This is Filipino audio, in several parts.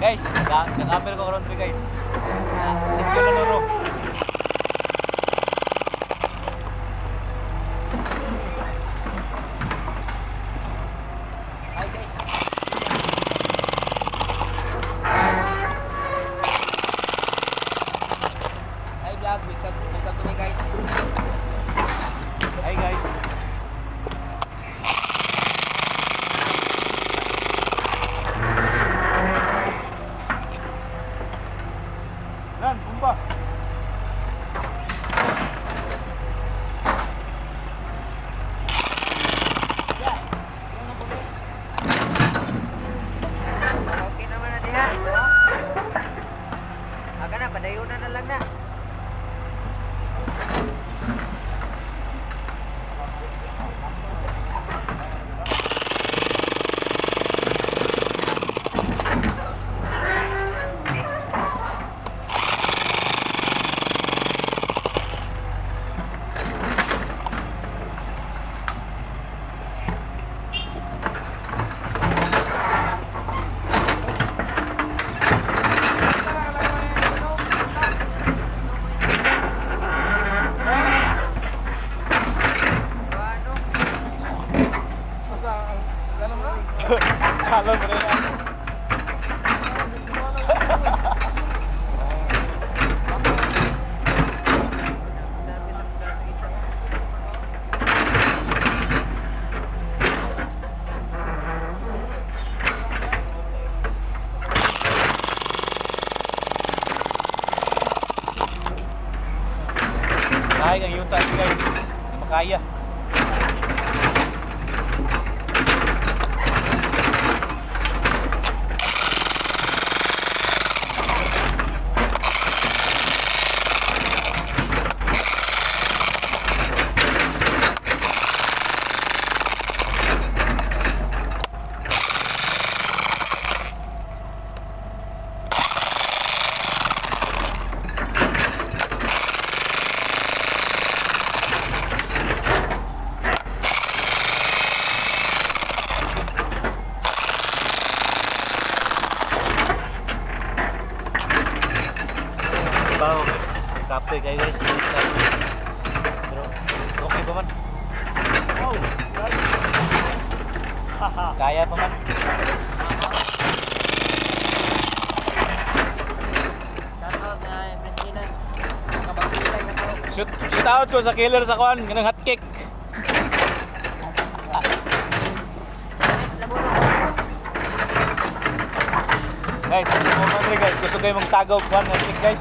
Guys, sa camera ko karon diri guys. Sa sitio lanuro. Hi guys. Hi vlog, welcome to me guys. Hi guys. Lan, bumba. Okay naman na diha. Aga na, padayunan na lang na. Alam mo rin yan. Kaya ang yuta guys. Hindi makaya. Davao guys, kape kayo guys. Pero okay pa man. Wow, kaya pa man. Shoutout na Presinan. Kabagsilan na to. Shoot out ko sa killer sa kwan, ganang hot cake. Next labo na. Guys, guys, gusto kayo magtagaw kwan hot cake guys.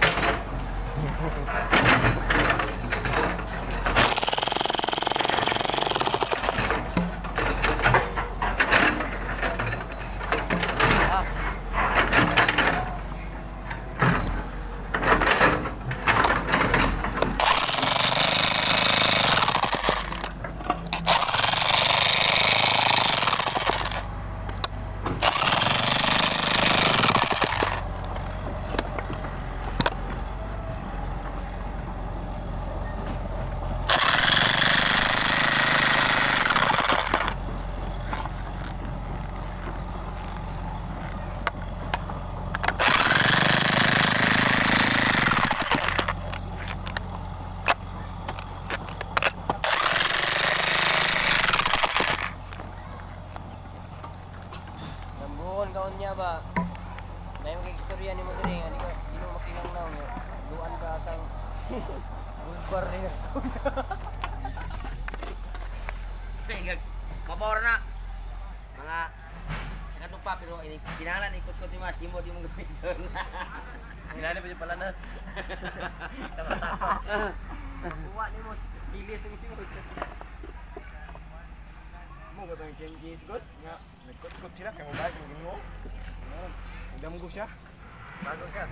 Nambuhon kaon niya ba? May mga istorya ni mo diri nga di mo makilang naw niyo. Duan ka sang bulbar niya. Mabawar na mga sa lupa pero ini pinahalan ikot ko ti mas simo di mo gamiton. Ang ilani pa yung palanas. Buwa ni mo bilis ang siguro. Mo ba tayong Kenji is good? Nga, nagkot-kot sila kaya mabalik ng ginoo. Nagdamgo siya. Bago siya.